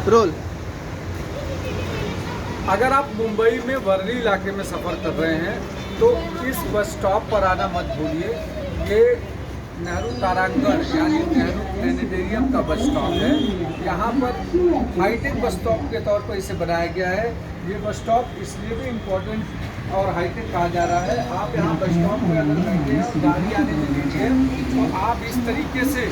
Role. अगर आप मुंबई में वर्ली इलाके में सफ़र कर रहे हैं तो इस बस स्टॉप पर आना मत भूलिए। ये नेहरू तारांगण यानी नेहरू प्लेनेटेरियम का बस स्टॉप है। यहाँ पर हाईटेक बस स्टॉप के तौर पर इसे बनाया गया है। ये बस स्टॉप इसलिए भी इम्पोर्टेंट और हाईटेक कहा जा रहा है। आप यहाँ बस स्टॉप पर अगर बैठे हैं और गाड़ी आने में लेट है तो आप इस तरीके से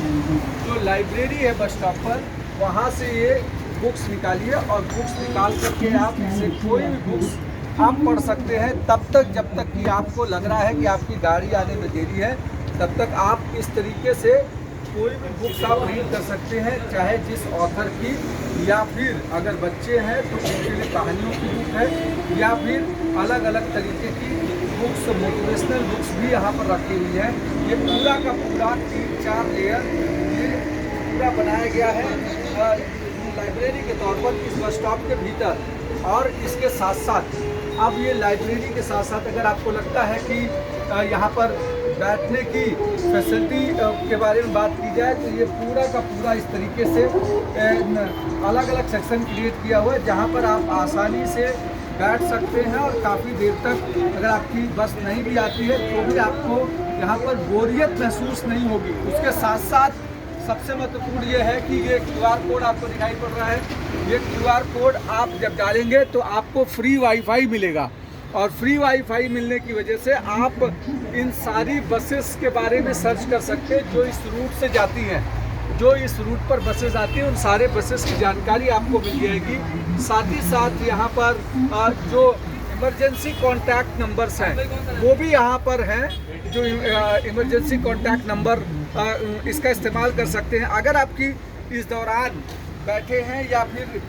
जो लाइब्रेरी है बस स्टॉप पर, वहाँ से ये बुक्स निकालिए और बुक्स निकाल करके आप इसे कोई भी बुक्स आप पढ़ सकते हैं तब तक जब तक कि आपको लग रहा है कि आपकी गाड़ी आने में देरी है। तब तक आप इस तरीके से कोई भी बुक्स आप रीड कर सकते हैं, चाहे जिस ऑथर की, या फिर अगर बच्चे हैं तो उनके लिए कहानियों की बुक है, या फिर अलग अलग तरीके की बुक्स, मोटिवेशनल बुक्स भी यहाँ पर रखी हुई है। ये पूरा का पूरा 3-4 लेयर ये पूरा बनाया गया है लाइब्रेरी के तौर पर इस बस स्टॉप के भीतर। और इसके साथ साथ अब ये लाइब्रेरी के साथ साथ अगर आपको लगता है कि यहाँ पर बैठने की फैसिलिटी के बारे में बात की जाए तो ये पूरा का पूरा इस तरीके से अलग अलग सेक्शन क्रिएट किया हुआ है जहाँ पर आप आसानी से बैठ सकते हैं और काफ़ी देर तक अगर आपकी बस नहीं भी आती है तो भी आपको यहाँ पर बोरियत महसूस नहीं होगी। उसके साथ साथ सबसे महत्वपूर्ण ये है कि ये QR कोड आपको दिखाई पड़ रहा है। ये QR कोड आप जब डालेंगे तो आपको फ्री वाईफाई मिलेगा, और फ्री वाईफाई मिलने की वजह से आप इन सारी बसेस के बारे में सर्च कर सकते हैं जो इस रूट से जाती हैं। जो इस रूट पर बसेस आती हैं उन सारे बसेस की जानकारी आपको मिल जाएगी। साथ ही साथ यहाँ पर जो इमरजेंसी कॉन्टैक्ट नंबर्स हैं वो भी यहाँ पर हैं। जो इमरजेंसी कॉन्टैक्ट नंबर इसका इस्तेमाल कर सकते हैं। अगर आपकी इस दौरान बैठे हैं या फिर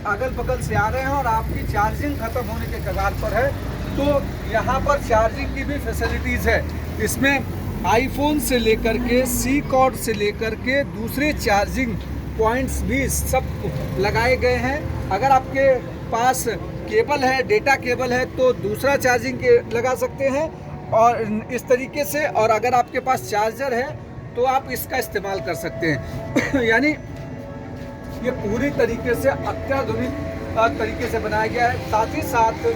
अगल बगल से आ रहे हैं और आपकी चार्जिंग ख़त्म होने के कगार पर है तो यहाँ पर चार्जिंग की भी फैसिलिटीज़ है। इसमें आईफोन से लेकर के सी कॉर्ड से लेकर के दूसरे चार्जिंग पॉइंट्स भी सब लगाए गए हैं। अगर आपके पास केबल है, डेटा केबल है, तो दूसरा चार्जिंग लगा सकते हैं और इस तरीके से। और अगर आपके पास चार्जर है तो आप इसका इस्तेमाल कर सकते हैं। यानी ये पूरी तरीके से अत्याधुनिक तरीके से बनाया गया है। साथ ही साथ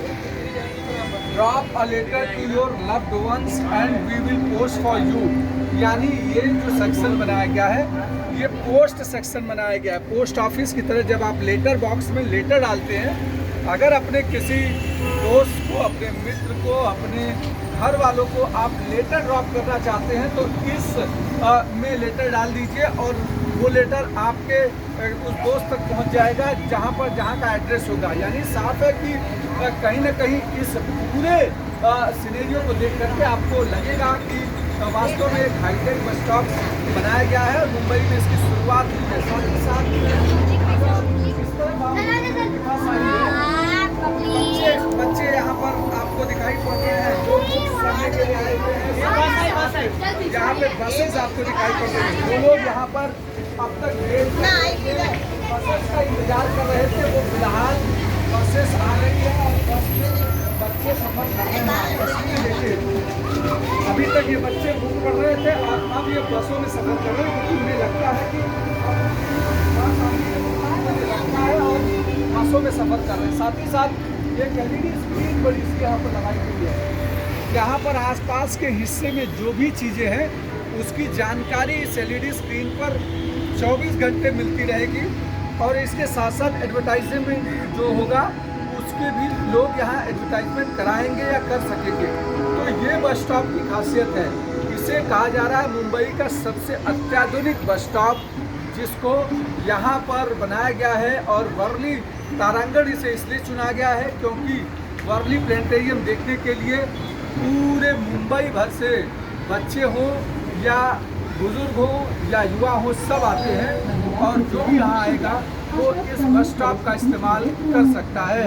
drop a letter to your loved ones and we will post for you, यानी ये जो सेक्शन बनाया गया है ये पोस्ट सेक्शन बनाया गया है। पोस्ट ऑफिस की तरह जब आप लेटर बॉक्स में लेटर डालते हैं, अगर अपने किसी दोस्त को, अपने मित्र को, अपने घर वालों को आप लेटर ड्रॉप करना चाहते हैं तो इस में लेटर डाल दीजिए और वो लेटर आपके उस दोस्त तक पहुंच जाएगा जहां का एड्रेस होगा। यानी साफ है कि कहीं ना कहीं इस पूरे सिनेरियो को देख करके आपको लगेगा कि वास्तव में एक हाईटेक बस स्टॉप बनाया गया है और मुंबई में इसकी शुरुआत हुई है। साथ ही साथ बच्चे यहाँ पर आपको दिखाई पड़ रहे हैं जो पढ़ने के लिए आए हुए हैं। यहाँ पे बसेस आपको दिखाई पड़ रही हैं। जो लोग यहाँ पर अब तक बसेस का इंतजार कर रहे थे वो फिलहाल बसेस आ रही है और बस में बच्चे सफर कर रहे हैं तस्वीर लेके। अभी तक ये बच्चे बुक कर रहे थे और अब ये बसों में सफर कर रहे हैं क्योंकि उन्हें लगता है कि और बसों में सफर कर रहे हैं। साथ ही साथ एक LED स्क्रीन बड़ी सी यहाँ पर लगाई हुई है। यहाँ पर आसपास के हिस्से में जो भी चीज़ें हैं उसकी जानकारी इस LED स्क्रीन पर 24 घंटे मिलती रहेगी। और इसके साथ साथ एडवर्टाइजमेंट जो होगा उसके भी लोग यहाँ एडवर्टाइजमेंट कराएंगे या कर सकेंगे। तो ये बस स्टॉप की खासियत है। इसे कहा जा रहा है मुंबई का सबसे अत्याधुनिक बस स्टॉप, जिसको यहाँ पर बनाया गया है। और वर्ली तारांगण इसे इसलिए चुना गया है क्योंकि वर्ली प्लेनेटेरियम देखने के लिए पूरे मुंबई भर से बच्चे हों या बुजुर्ग हो या युवा हो, सब आते हैं। और जो भी यहाँ आएगा वो इस बस स्टॉप का इस्तेमाल कर सकता है।